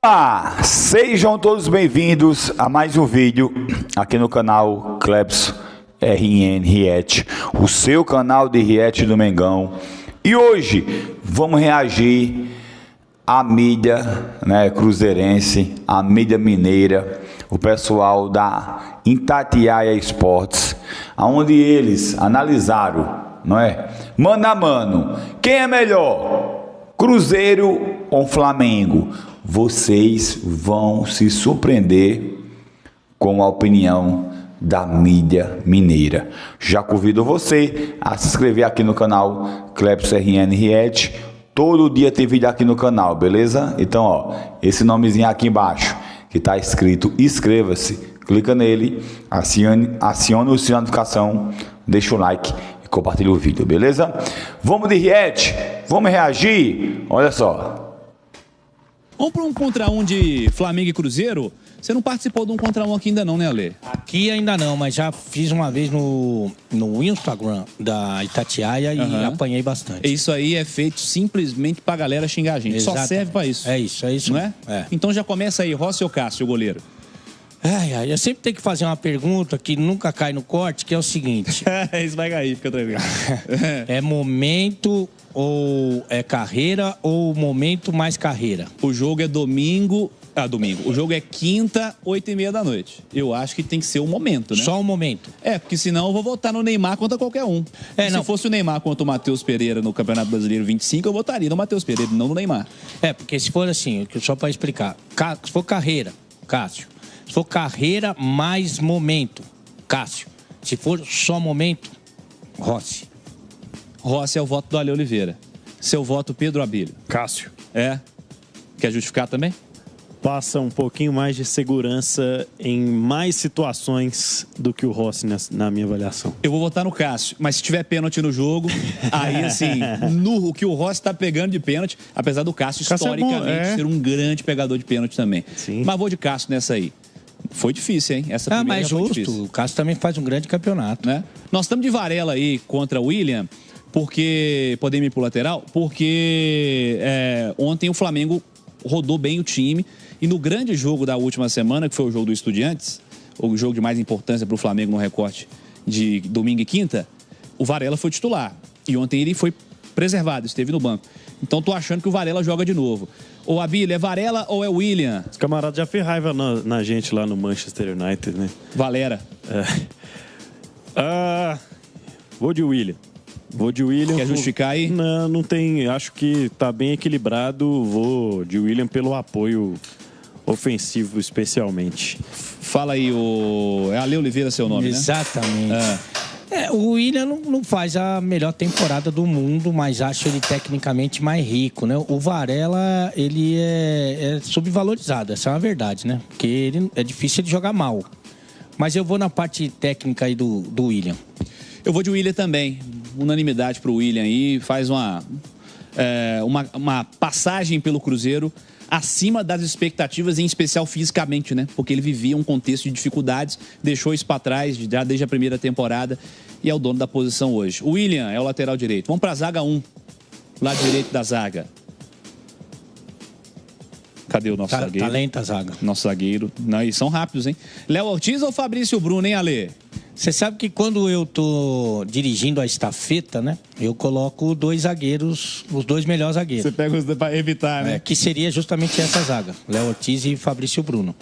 Olá, sejam todos bem-vindos a mais um vídeo aqui no canal Clebson RN React, o seu canal de react do Mengão. E hoje vamos reagir à mídia, cruzeirense, à mídia mineira, o pessoal da Itatiaia Esportes, onde eles analisaram, mano a mano, quem é melhor, Cruzeiro ou Flamengo? Vocês vão se surpreender com a opinião da mídia mineira. Já convido você a se inscrever aqui no canal Clebson RN React. Todo dia tem vídeo aqui no canal, beleza? Então, esse nomezinho aqui embaixo que está escrito inscreva-se, clica nele, acione o sininho de notificação, deixa o like e compartilha o vídeo, beleza? Vamos de react, vamos reagir. Olha só. Vamos para um contra um de Flamengo e Cruzeiro? Você não participou de um contra um aqui ainda não, né, Ale? Aqui ainda não, mas já fiz uma vez no Instagram da Itatiaia e apanhei bastante. Isso aí é feito simplesmente pra galera xingar a gente. Exatamente. Só serve pra isso. É isso. Não é? Então já começa aí, Rossi ou Cássio, o goleiro? Eu sempre tenho que fazer uma pergunta que nunca cai no corte, que é o seguinte. Isso vai cair, fica tranquilo. É momento ou é carreira ou momento mais carreira? O jogo é domingo. O jogo é quinta, 8h30 da noite. Eu acho que tem que ser o momento, né? Só o momento. Porque senão eu vou votar no Neymar contra qualquer um. Se fosse o Neymar contra o Matheus Pereira no Campeonato Brasileiro 25, eu votaria no Matheus Pereira, não no Neymar. Porque se for assim, só para explicar, se for carreira, Cássio. Se for carreira mais momento, Cássio. Se for só momento, Rossi. Rossi é o voto do Ale Oliveira. Seu voto, Pedro Abílio. Cássio. Quer justificar também? Passa um pouquinho mais de segurança em mais situações do que o Rossi na minha avaliação. Eu vou votar no Cássio, mas se tiver pênalti no jogo, aí assim, o que o Rossi tá pegando de pênalti, apesar do Cássio historicamente ser um grande pegador de pênalti também. Sim. Mas vou de Cássio nessa aí. Foi difícil, hein? Essa primeira mas foi justo. difícil. O Cássio também faz um grande campeonato. Nós estamos de Varela aí contra o William, porque podemos ir pro lateral, porque ontem o Flamengo rodou bem o time. E no grande jogo da última semana, que foi o jogo do Estudiantes, o jogo de mais importância para o Flamengo no recorte de domingo e quinta, o Varela foi titular. E ontem ele foi preservado, esteve no banco. Então tô achando que o Varela joga de novo. Ô Abílio, é Varela ou é William? Os camaradas já fez raiva na gente lá no Manchester United, né? Valera. Vou de William. Quer justificar aí? Não tem. Acho que tá bem equilibrado. Vou de William pelo apoio ofensivo, especialmente. Fala aí, é Ale Oliveira seu nome, Exatamente. O William não faz a melhor temporada do mundo, mas acho ele tecnicamente mais rico, né? O Varela, ele é subvalorizado, essa é uma verdade, né? Porque ele é difícil ele jogar mal. Mas eu vou na parte técnica aí do William. Eu vou de William também. Unanimidade pro William aí. Faz uma passagem pelo Cruzeiro acima das expectativas, em especial fisicamente, né? Porque ele vivia um contexto de dificuldades, deixou isso para trás já desde a primeira temporada e é o dono da posição hoje. O William é o lateral direito. Vamos para a zaga 1, lado direito da zaga. Cadê o nosso zagueiro? Talento a zaga. Nosso zagueiro. Não, e são rápidos, hein? Léo Ortiz ou Fabrício Bruno, hein, Ale? Você sabe que quando eu tô dirigindo a estafeta, né? Eu coloco dois zagueiros, os dois melhores zagueiros. Você pega os para evitar, né? Que seria justamente essa zaga, Léo Ortiz e Fabrício Bruno.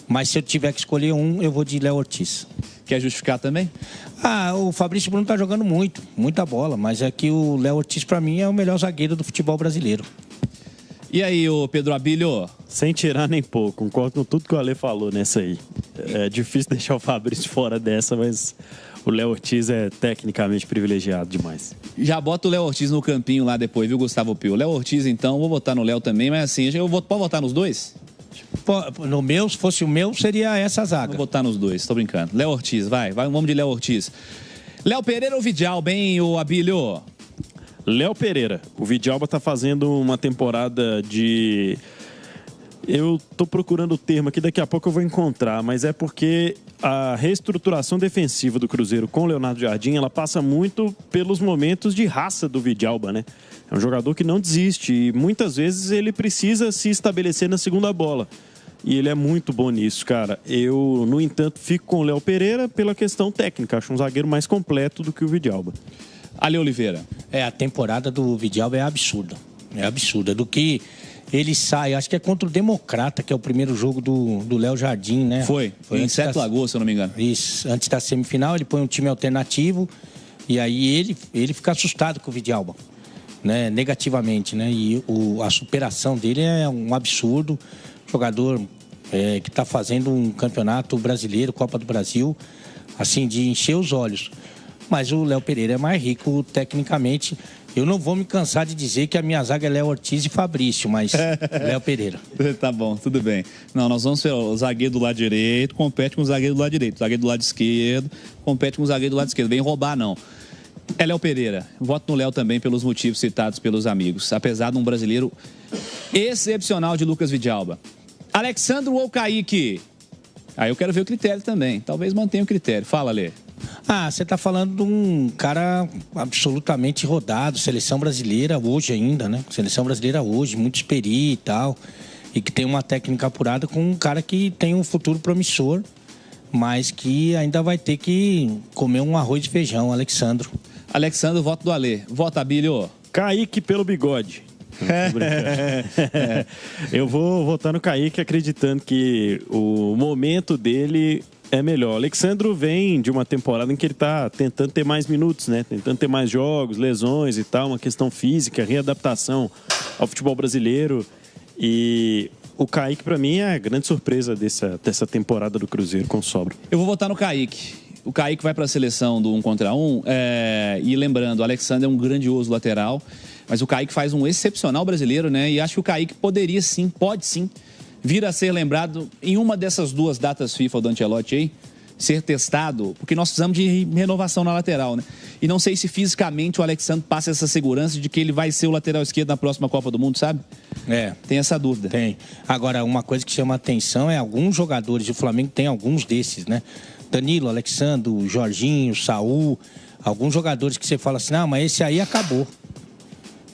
Mas se eu tiver que escolher um, eu vou de Léo Ortiz. Quer justificar também? O Fabrício Bruno tá jogando muita bola, mas é que o Léo Ortiz, pra mim, é o melhor zagueiro do futebol brasileiro. E aí, ô Pedro Abílio? Sem tirar nem pouco, concordo com tudo que o Ale falou nessa aí. É difícil deixar o Fabrício fora dessa, mas o Léo Ortiz é tecnicamente privilegiado demais. Já bota o Léo Ortiz no campinho lá depois, viu, Gustavo Pio? Léo Ortiz, então, vou votar no Léo também, mas assim, pode votar nos dois? No meu, se fosse o meu, seria essa zaga. Vou votar nos dois, tô brincando. Léo Ortiz, vai, vamos de Léo Ortiz. Léo Pereira ou Vidal, bem, ô Abílio? Léo Pereira. O Vidalba tá fazendo uma temporada de Eu tô procurando o termo aqui, daqui a pouco eu vou encontrar, mas é porque a reestruturação defensiva do Cruzeiro com o Leonardo Jardim, ela passa muito pelos momentos de raça do Vidalba, né? É um jogador que não desiste e muitas vezes ele precisa se estabelecer na segunda bola. E ele é muito bom nisso, cara. Eu, no entanto, fico com o Léo Pereira pela questão técnica. Acho um zagueiro mais completo do que o Vidalba. Ale Oliveira. A temporada do Vidalba é absurda. É absurda. Do que ele sai, acho que é contra o Democrata, que é o primeiro jogo do Léo Jardim, né? Foi em Sete Lagoas, se eu não me engano. Isso, antes da semifinal, ele põe um time alternativo e aí ele fica assustado com o Vidalba, né? Negativamente, né? E a superação dele é um absurdo. Jogador que está fazendo um campeonato brasileiro, Copa do Brasil, assim, de encher os olhos. Mas o Léo Pereira é mais rico tecnicamente. Eu não vou me cansar de dizer que a minha zaga é Léo Ortiz e Fabrício, mas Léo Pereira. Tá bom, tudo bem. Não, nós vamos ver o zagueiro do lado direito, compete com o zagueiro do lado direito. O zagueiro do lado esquerdo, compete com o zagueiro do lado esquerdo. Vem roubar, não. É Léo Pereira. Voto no Léo também pelos motivos citados pelos amigos. Apesar de um brasileiro excepcional de Lucas Vidalba. Alexandro ou Kaique? Aí eu quero ver o critério também. Talvez mantenha o critério. Fala, Lê. Você está falando de um cara absolutamente rodado, seleção brasileira hoje ainda, né? Seleção brasileira hoje, muito experiente e tal, e que tem uma técnica apurada com um cara que tem um futuro promissor, mas que ainda vai ter que comer um arroz e feijão, Alexandro. Alexandro, voto do Alê. Vota, Abílio. Kaique pelo bigode. Eu vou votar no Kaique acreditando que o momento dele é melhor. O Alexandro vem de uma temporada em que ele está tentando ter mais minutos, né? Tentando ter mais jogos, lesões e tal, uma questão física, readaptação ao futebol brasileiro. E o Kaique, para mim, é a grande surpresa dessa temporada do Cruzeiro com sobra. Eu vou votar no Kaique. O Kaique vai para a seleção do 1 contra 1. E lembrando, o Alexandre é um grandioso lateral, mas o Kaique faz um excepcional brasileiro, né? E acho que o Kaique poderia sim, pode sim, vir a ser lembrado em uma dessas duas datas FIFA do Ancelotti aí, ser testado, porque nós precisamos de renovação na lateral, né? E não sei se fisicamente o Alexandre passa essa segurança de que ele vai ser o lateral esquerdo na próxima Copa do Mundo, sabe? Tem essa dúvida. Tem. Agora, uma coisa que chama atenção é alguns jogadores, o Flamengo tem alguns desses, né? Danilo, Alexandre, Jorginho, Saul, alguns jogadores que você fala assim, não, mas esse aí acabou.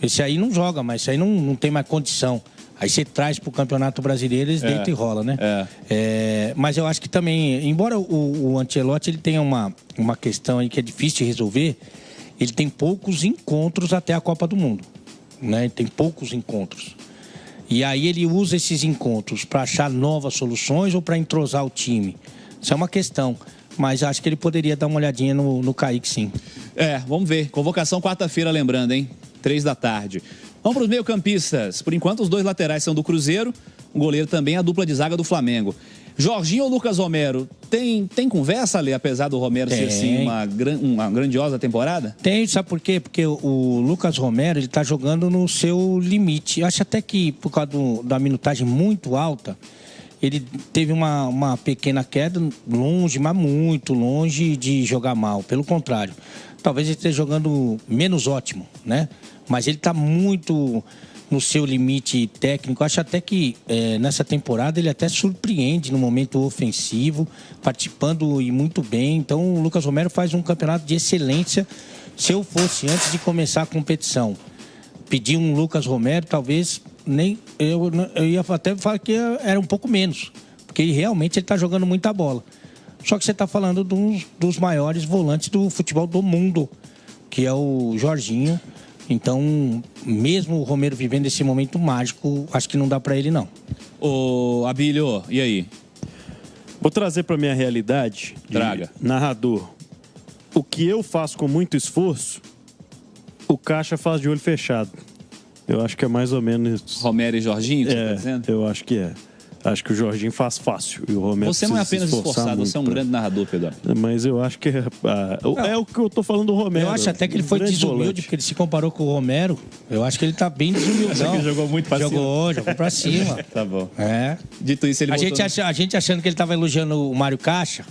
Esse aí não joga, mas esse aí não tem mais condição. Aí você traz para o Campeonato Brasileiro, eles deitam e rola, né? Mas eu acho que também, embora o Ancelotti ele tenha uma questão aí que é difícil de resolver, ele tem poucos encontros até a Copa do Mundo, né? Ele tem poucos encontros. E aí ele usa esses encontros para achar novas soluções ou para entrosar o time. Isso é uma questão. Mas acho que ele poderia dar uma olhadinha no Kaique, sim. Vamos ver. Convocação quarta-feira, lembrando, hein? 3 da tarde. Vamos para os meio-campistas. Por enquanto, os 2 laterais são do Cruzeiro. O goleiro também, a dupla de zaga do Flamengo. Jorginho ou Lucas Romero? Tem conversa, Lê, apesar do Romero ser, assim, uma grandiosa temporada? Tem, sabe por quê? Porque o Lucas Romero, ele tá jogando no seu limite. Eu acho até que, por causa da minutagem muito alta, ele teve uma pequena queda, longe, mas muito longe de jogar mal. Pelo contrário, talvez ele esteja jogando menos ótimo, né? Mas ele está muito no seu limite técnico. Acho até que nessa temporada ele até surpreende no momento ofensivo, participando e muito bem. Então o Lucas Romero faz um campeonato de excelência. Se eu fosse, antes de começar a competição, pedir um Lucas Romero, talvez eu ia até falar que era um pouco menos, porque realmente ele está jogando muita bola. Só que você está falando dos maiores volantes do futebol do mundo, que é o Jorginho. Então, mesmo o Romero vivendo esse momento mágico, acho que não dá para ele, não. Ô, Abílio, e aí? Vou trazer para minha realidade de narrador. O que eu faço com muito esforço, o Caixa faz de olho fechado. Eu acho que é mais ou menos... Romero e Jorginho, que você tá dizendo? Eu acho que é. Acho que o Jorginho faz fácil e o Romero Você não é apenas esforçado, você é um grande narrador, Pedro. Mas eu acho que é o que eu tô falando do Romero. Eu acho até que ele foi desumilde, porque ele se comparou com o Romero. Eu acho que ele tá bem desumilde. Acho que ele jogou muito pra cima. Jogou pra cima. Tá bom. Dito isso, ele a gente achando que ele tava elogiando o Mário Caixa,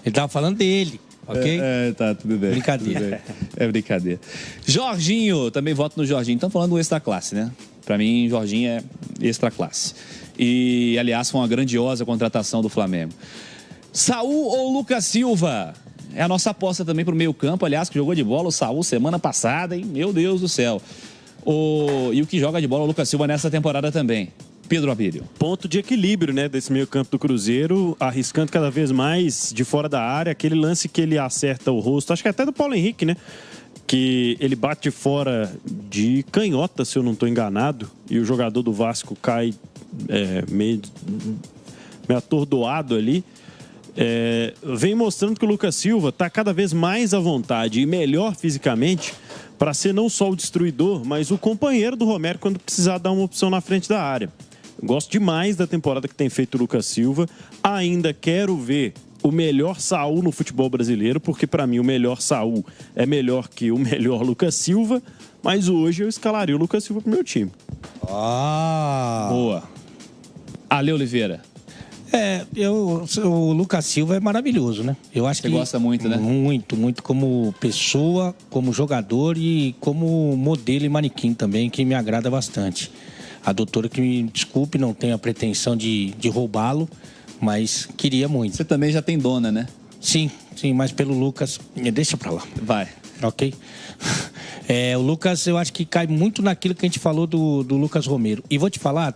ele tava falando dele. Ok? Tá, tudo bem. Brincadeira. Tudo bem. É brincadeira. Jorginho, também voto no Jorginho. Estamos falando do ex da classe, né? Para mim, Jorginho é extra classe. E, aliás, foi uma grandiosa contratação do Flamengo. Saul ou Lucas Silva? É a nossa aposta também pro meio campo, aliás, que jogou de bola o Saul semana passada, hein? Meu Deus do céu. E o que joga de bola o Lucas Silva nessa temporada também. Pedro Abílio. Ponto de equilíbrio, né, desse meio campo do Cruzeiro, arriscando cada vez mais de fora da área, aquele lance que ele acerta o rosto, acho que até do Paulo Henrique, né, que ele bate fora de canhota, se eu não estou enganado, e o jogador do Vasco cai meio atordoado ali. Vem mostrando que o Lucas Silva está cada vez mais à vontade e melhor fisicamente para ser não só o destruidor, mas o companheiro do Romero quando precisar dar uma opção na frente da área. Gosto demais da temporada que tem feito o Lucas Silva. Ainda quero ver o melhor Saul no futebol brasileiro, porque para mim o melhor Saul é melhor que o melhor Lucas Silva, mas hoje eu escalaria o Lucas Silva pro meu time. Boa. Ale Oliveira. O Lucas Silva é maravilhoso, né? Eu acho Você gosta muito, né? Muito, muito como pessoa, como jogador e como modelo e manequim também, que me agrada bastante. A doutora que me desculpe, não tenho a pretensão de roubá-lo, mas queria muito. Você também já tem dona, né? Sim, mas pelo Lucas... Deixa pra lá. Vai. Ok? O Lucas, eu acho que cai muito naquilo que a gente falou do Lucas Romero. E vou te falar,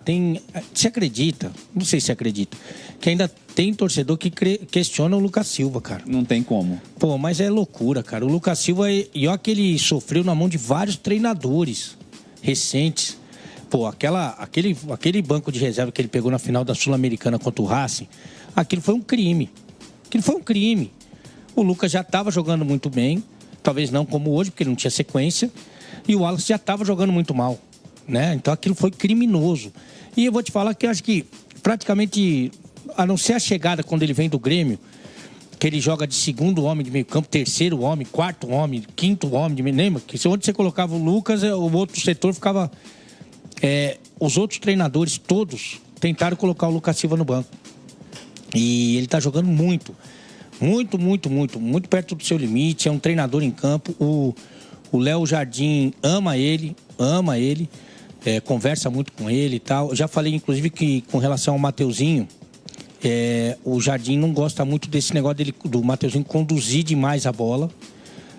você acredita, não sei se acredita, que ainda tem torcedor que questiona o Lucas Silva, cara. Não tem como. Pô, mas é loucura, cara. O Lucas Silva, e olha que ele sofreu na mão de vários treinadores recentes. Pô, aquele banco de reserva que ele pegou na final da Sul-Americana contra o Racing, aquilo foi um crime. O Lucas já estava jogando muito bem, talvez não como hoje, porque ele não tinha sequência, e o Wallace já estava jogando muito mal, né? Então aquilo foi criminoso. E eu vou te falar que eu acho que praticamente, a não ser a chegada quando ele vem do Grêmio, que ele joga de segundo homem de meio campo, terceiro homem, quarto homem, quinto homem de meio, lembra? Que onde você colocava o Lucas, o outro setor ficava... os outros treinadores todos tentaram colocar o Lucas Silva no banco. E ele está jogando muito perto do seu limite. É um treinador em campo. O Léo Jardim ama ele, conversa muito com ele e tal. Eu já falei, inclusive, que com relação ao Mateuzinho, o Jardim não gosta muito desse negócio do Mateuzinho conduzir demais a bola.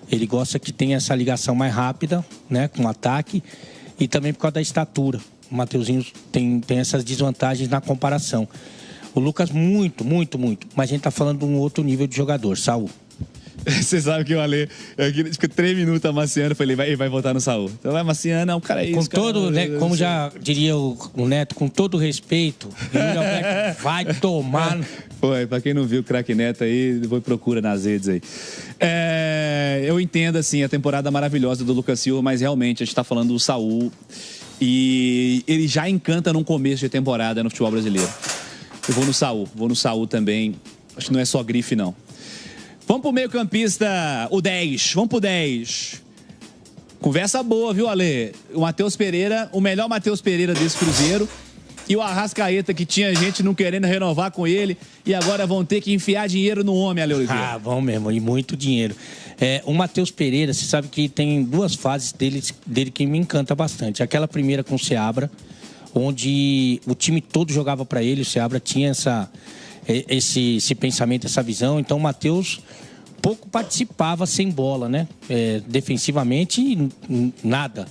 Ele gosta que tenha essa ligação mais rápida, né, com o ataque. E também por causa da estatura. O Mateuzinho tem essas desvantagens na comparação. O Lucas, muito. Mas a gente tá falando de um outro nível de jogador, Saul. Você sabe que o Ale, fica 3 minutos amaciando, eu falei, ele vai votar no Saul. Então vai amaciando, o cara é isso. Com todo, né, como já diria o Neto, com todo respeito, vai tomar... Foi, pra quem não viu o craque Neto aí, depois procura nas redes aí. Eu entendo, assim, a temporada maravilhosa do Lucas Silva, mas realmente a gente tá falando do Saul e ele já encanta num começo de temporada no futebol brasileiro. Eu vou no Saul também. Acho que não é só grife, não. Vamos pro meio campista, o 10. Vamos pro 10. Conversa boa, viu, Ale? O Matheus Pereira, o melhor Matheus Pereira desse Cruzeiro. E o Arrascaeta, que tinha gente não querendo renovar com ele. E agora vão ter que enfiar dinheiro no homem, Ale Oliveira. Vão mesmo, e muito dinheiro. O Matheus Pereira, você sabe que tem 2 fases dele que me encanta bastante. Aquela primeira com o Seabra, onde o time todo jogava para ele. O Seabra tinha esse pensamento, essa visão. Então o Matheus pouco participava sem bola, né? Defensivamente, nada.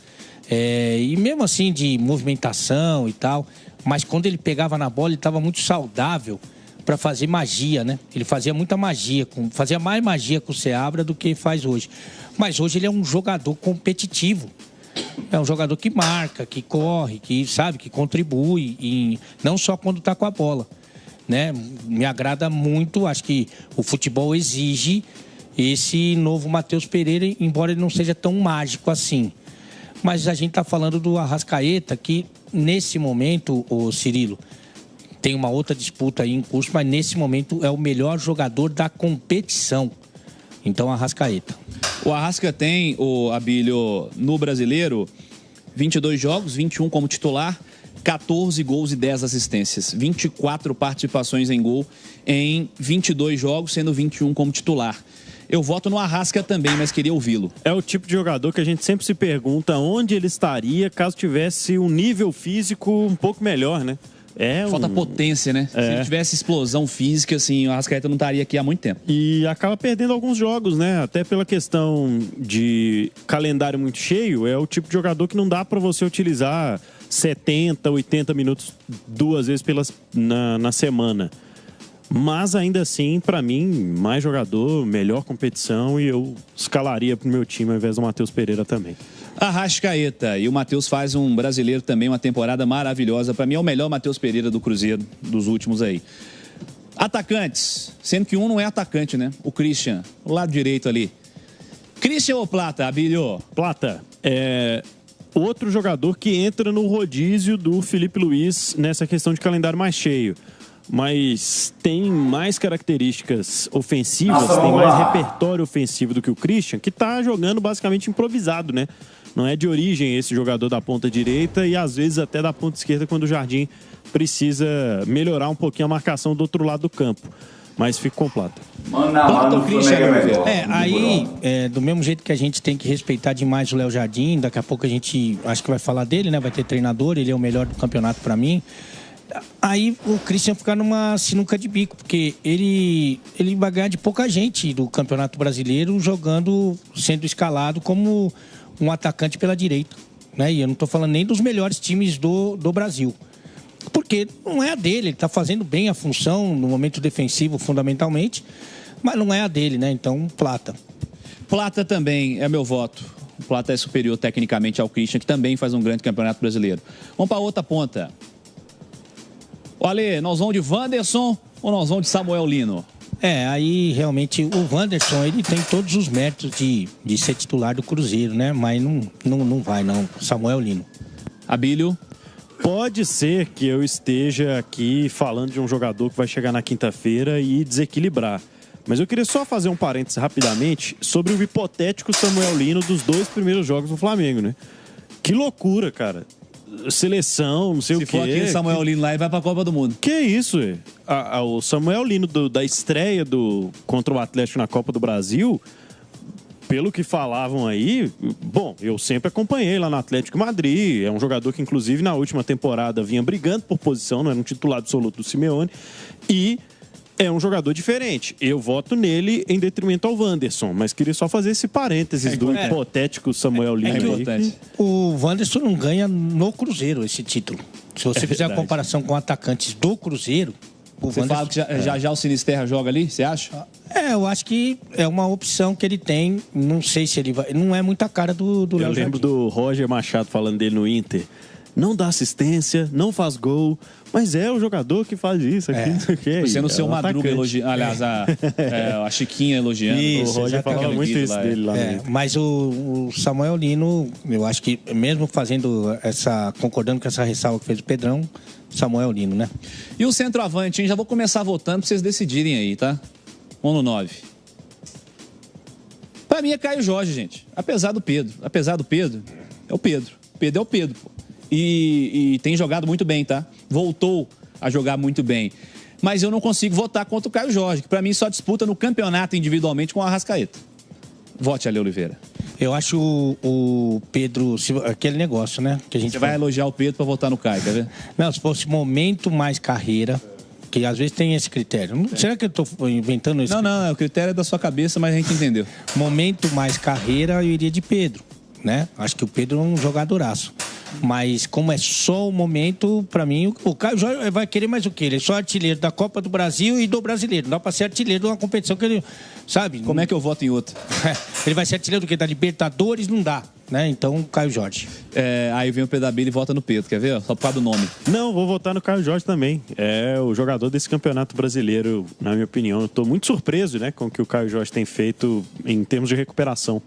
E mesmo assim de movimentação e tal, mas quando ele pegava na bola, ele estava muito saudável para fazer magia, né? Ele fazia muita magia, fazia mais magia com o Seabra do que faz hoje. Mas hoje ele é um jogador competitivo. É um jogador que marca, que corre, que sabe, que contribui, e não só quando está com a bola, né? Me agrada muito, acho que o futebol exige esse novo Matheus Pereira, embora ele não seja tão mágico assim. Mas a gente está falando do Arrascaeta, que nesse momento, o Cirilo, tem uma outra disputa aí em curso, mas nesse momento é o melhor jogador da competição. Então, Arrascaeta. O Arrasca tem, o Abílio, no Brasileiro, 22 jogos, 21 como titular, 14 gols e 10 assistências. 24 participações em gol em 22 jogos, sendo 21 como titular. Eu voto no Arrasca também, mas queria ouvi-lo. É o tipo de jogador que a gente sempre se pergunta onde ele estaria caso tivesse um nível físico um pouco melhor, né? Falta potência, né? Se ele tivesse explosão física, assim, o Arrascaeta não estaria aqui há muito tempo. E acaba perdendo alguns jogos, né? Até pela questão de calendário muito cheio, é o tipo de jogador que não dá para você utilizar 70, 80 minutos 2 vezes na semana. Mas ainda assim, para mim, mais jogador, melhor competição, e eu escalaria pro meu time ao invés do Matheus Pereira também. Arrascaeta. E o Matheus faz um brasileiro também, uma temporada maravilhosa. Para mim é o melhor Matheus Pereira do Cruzeiro, dos últimos aí. Atacantes, sendo que um não é atacante, né? O Christian, o lado direito ali. Christian ou Plata, Abílio? Plata, outro jogador que entra no rodízio do Felipe Luiz nessa questão de calendário mais cheio. Mas tem mais características ofensivas, tem mais repertório ofensivo do que o Christian, que tá jogando basicamente improvisado, né? Não é de origem esse jogador da ponta direita e às vezes até da ponta esquerda quando o Jardim precisa melhorar um pouquinho a marcação do outro lado do campo. Mas fica com Plata. Plata, o Christian é melhor. Do mesmo jeito que a gente tem que respeitar demais o Léo Jardim, daqui a pouco a gente acho que vai falar dele, né? Vai ter treinador, ele é o melhor do campeonato para mim. Aí o Christian fica numa sinuca de bico, porque ele vai ganhar de pouca gente do Campeonato Brasileiro jogando, sendo escalado como um atacante pela direita, né? E eu não estou falando nem dos melhores times do Brasil, porque não é a dele, ele está fazendo bem a função no momento defensivo fundamentalmente, mas não é a dele, né? Então, Plata. Plata também é meu voto. O Plata é superior tecnicamente ao Christian, que também faz um grande Campeonato Brasileiro. Vamos para outra ponta. Olha, nós vamos de Wanderson ou nós vamos de Samuel Lino? Aí realmente o Wanderson, ele tem todos os méritos de ser titular do Cruzeiro, né? Mas não vai não, Samuel Lino. Abílio? Pode ser que eu esteja aqui falando de um jogador que vai chegar na quinta-feira e desequilibrar. Mas eu queria só fazer um parênteses rapidamente sobre o hipotético Samuel Lino dos 2 primeiros jogos do Flamengo, né? Que loucura, cara. Seleção, não sei o quê. Se for aquele Samuel Lino lá, ele vai pra Copa do Mundo. Que isso, o Samuel Lino da estreia contra o Atlético na Copa do Brasil, pelo que falavam aí, bom, eu sempre acompanhei lá no Atlético Madrid, é um jogador que inclusive na última temporada vinha brigando por posição, não era um titular absoluto do Simeone, e é um jogador diferente. Eu voto nele em detrimento ao Wanderson, mas queria só fazer esse parênteses do hipotético Samuel Lino. O Wanderson não ganha no Cruzeiro esse título. Se você fizer a comparação com atacantes do Cruzeiro, Você fala que já o Sinisterra joga ali, você acha? Eu acho que é uma opção que ele tem. Não sei se ele vai. Não é muita cara do Léo Eu lembro do Roger Machado falando dele no Inter. Não dá assistência, não faz gol, mas é o jogador que faz isso aqui. Não sei o quê. Você no seu Madruga elogiando, aliás, a Chiquinha elogiando. Isso, o Roger falava muito isso dele lá. Mas o Samuel Lino, eu acho que mesmo concordando com essa ressalva que fez o Pedrão, Samuel Lino, né? E o centroavante, hein? Já vou começar votando pra vocês decidirem aí, tá? Vamos no 9. Pra mim é Caio Jorge, gente. Apesar do Pedro, é o Pedro. Pedro é o Pedro, pô. E tem jogado muito bem, tá? Voltou a jogar muito bem. Mas eu não consigo votar contra o Caio Jorge, que pra mim só disputa no campeonato individualmente com o Arrascaeta. Vote, Ale Oliveira. Eu acho o Pedro, aquele negócio, né? Que a gente vai elogiar o Pedro pra votar no Caio, quer ver? Não, se fosse momento mais carreira, que às vezes tem esse critério. Será que eu tô inventando isso? Não, o critério é da sua cabeça, mas a gente entendeu. Momento mais carreira, eu iria de Pedro, né? Acho que o Pedro é um jogadoraço. Mas como é só o momento, pra mim, o Caio Jorge vai querer mais o quê? Ele é só artilheiro da Copa do Brasil e do Brasileiro. Não dá pra ser artilheiro de uma competição que ele, sabe? Como é que eu voto em outra? Ele vai ser artilheiro do quê? Da Libertadores? Não dá, né? Então, Caio Jorge. Aí vem o Pedro Abílio e vota no Pedro, quer ver? Só por causa do nome. Não, vou votar no Caio Jorge também. É o jogador desse campeonato brasileiro, na minha opinião. Eu tô muito surpreso, né, com o que o Caio Jorge tem feito em termos de recuperação.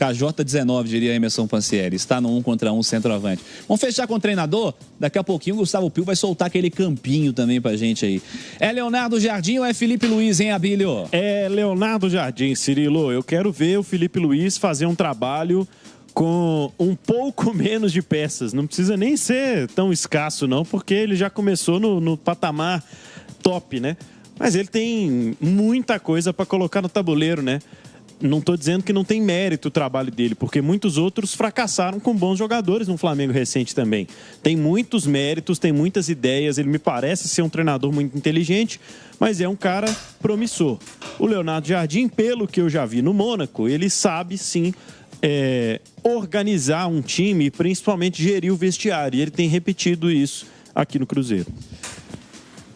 KJ19, diria Emerson Pansieri. Está no 1 contra 1 centroavante. Vamos fechar com o treinador? Daqui a pouquinho o Gustavo Pio vai soltar aquele campinho também pra gente aí. É Leonardo Jardim ou é Felipe Luiz, hein, Abílio? É Leonardo Jardim, Cirilo. Eu quero ver o Felipe Luiz fazer um trabalho com um pouco menos de peças. Não precisa nem ser tão escasso, não, porque ele já começou no patamar top, né? Mas ele tem muita coisa para colocar no tabuleiro, né? Não estou dizendo que não tem mérito o trabalho dele, porque muitos outros fracassaram com bons jogadores no Flamengo recente também. Tem muitos méritos, tem muitas ideias, ele me parece ser um treinador muito inteligente, mas é um cara promissor. O Leonardo Jardim, pelo que eu já vi no Mônaco, ele sabe sim organizar um time e principalmente gerir o vestiário. E ele tem repetido isso aqui no Cruzeiro.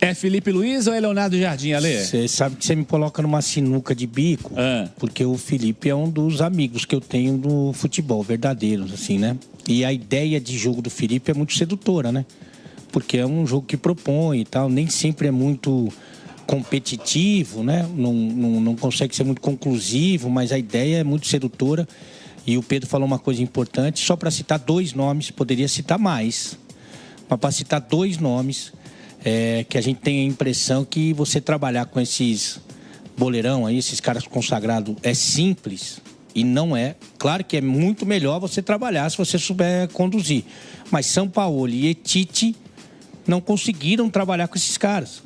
É Felipe Luiz ou é Leonardo Jardim, Ale? Você sabe que você me coloca numa sinuca de bico, porque o Felipe é um dos amigos que eu tenho do futebol, verdadeiros, assim, né? E a ideia de jogo do Felipe é muito sedutora, né? Porque é um jogo que propõe e tal, nem sempre é muito competitivo, né? Não consegue ser muito conclusivo, mas a ideia é muito sedutora. E o Pedro falou uma coisa importante, só para citar 2 nomes, poderia citar mais, mas para citar 2 nomes... que a gente tem a impressão que você trabalhar com esses boleirão aí, esses caras consagrados, é simples e não é. Claro que é muito melhor você trabalhar se você souber conduzir. Mas Sampaoli e Tite não conseguiram trabalhar com esses caras,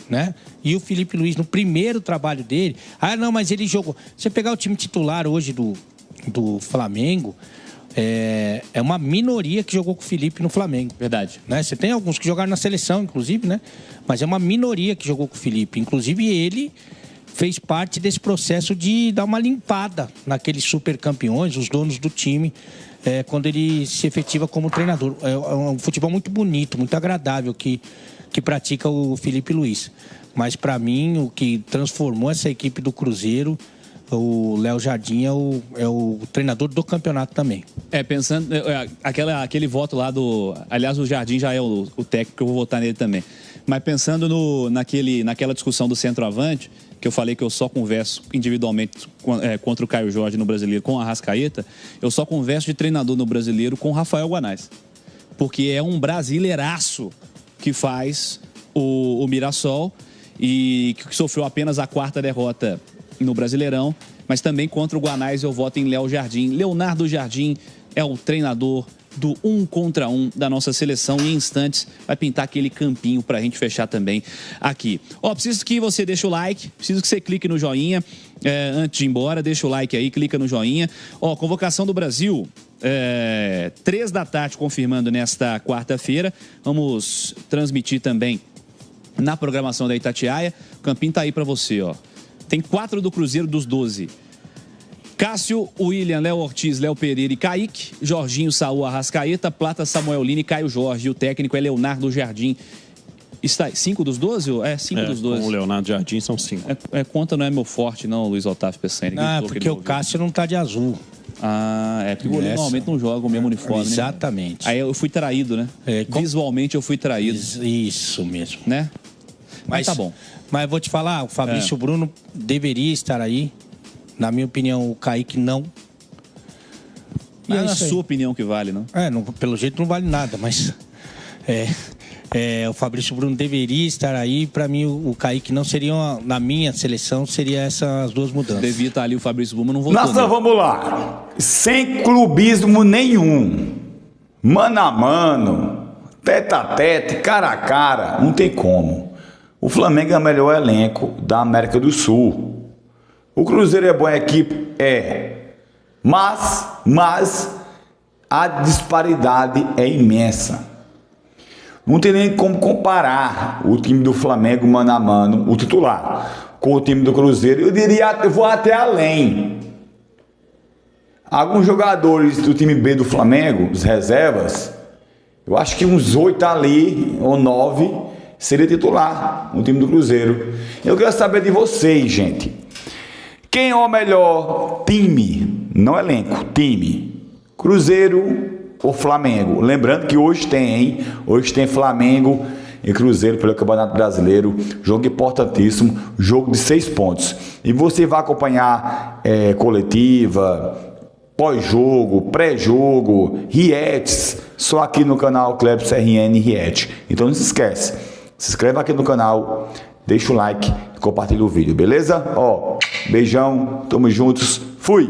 né? E o Felipe Luiz, no primeiro trabalho dele... não, mas ele jogou... Você pegar o time titular hoje do Flamengo... É uma minoria que jogou com o Felipe no Flamengo. Verdade. Né? Você tem alguns que jogaram na seleção, inclusive, né? Mas é uma minoria que jogou com o Felipe. Inclusive, ele fez parte desse processo de dar uma limpada naqueles super campeões, os donos do time, quando ele se efetiva como treinador. É um futebol muito bonito, muito agradável que pratica o Felipe Luiz. Mas, para mim, o que transformou essa equipe do Cruzeiro... O Léo Jardim é o treinador do campeonato também. Pensando... aquele voto lá do... Aliás, o Jardim já é o técnico, eu vou votar nele também. Mas pensando naquela discussão do centroavante, que eu falei que eu só converso individualmente contra o Caio Jorge no Brasileiro com a Arrascaeta, eu só converso de treinador no Brasileiro com o Rafael Guanais. Porque é um brasileiraço que faz o Mirassol e que sofreu apenas a 4ª derrota no Brasileirão, mas também contra o Guanais eu voto em Léo Jardim. Leonardo Jardim é o treinador do 1 contra 1 da nossa seleção e em instantes vai pintar aquele campinho pra gente fechar também aqui. Preciso que você deixe o like, preciso que você clique no joinha antes de ir embora, deixa o like aí, clica no joinha. Convocação do Brasil, 3 da tarde confirmando nesta quarta-feira. Vamos transmitir também na programação da Itatiaia. O campinho tá aí pra você, Tem 4 do Cruzeiro dos 12. Cássio, William, Léo Ortiz, Léo Pereira e Kaique. Jorginho, Saúl, Arrascaeta, Plata, Samuel Lino e Caio Jorge. E o técnico é Leonardo Jardim. Está 5 dos 12? 5 dos 12. Com o Leonardo Jardim são 5. Conta não é meu forte, não, Luiz Otávio Peçanha. Porque o Cássio não tá de azul. Porque o goleiro normalmente não joga o mesmo uniforme. Exatamente. Né? Aí eu fui traído, né? Visualmente eu fui traído. Isso mesmo. Né? Mas tá bom. Mas eu vou te falar, o Fabrício Bruno deveria estar aí. Na minha opinião, o Kaique não. E é a sua opinião que vale, não? Pelo jeito não vale nada, mas... o Fabrício Bruno deveria estar aí. Para mim, o Kaique não seria... na minha seleção, seria essas 2 mudanças. Devia estar ali o Fabrício Bruno, não voltou. Nossa, vamos lá. Sem clubismo nenhum. Mano a mano. Tete a tete, cara a cara. Não tem como. O Flamengo é o melhor elenco da América do Sul. O Cruzeiro é boa equipe? Mas a disparidade é imensa. Não tem nem como comparar o time do Flamengo, mano a mano, o titular, com o time do Cruzeiro. Eu vou até além. Alguns jogadores do time B do Flamengo, os reservas, eu acho que uns 8 ali, ou 9... seria titular no time do Cruzeiro. Eu quero saber de vocês, gente. Quem é o melhor time? Não elenco, time. Cruzeiro ou Flamengo? Lembrando que hoje tem, Hoje tem Flamengo e Cruzeiro pelo Campeonato Brasileiro. Jogo importantíssimo, jogo de 6 pontos. E você vai acompanhar coletiva, pós-jogo, pré-jogo, reacts, só aqui no canal Clebs RN React. Então não se esquece. Se inscreve aqui no canal, deixa o like e compartilha o vídeo, beleza? Beijão, tamo juntos, fui!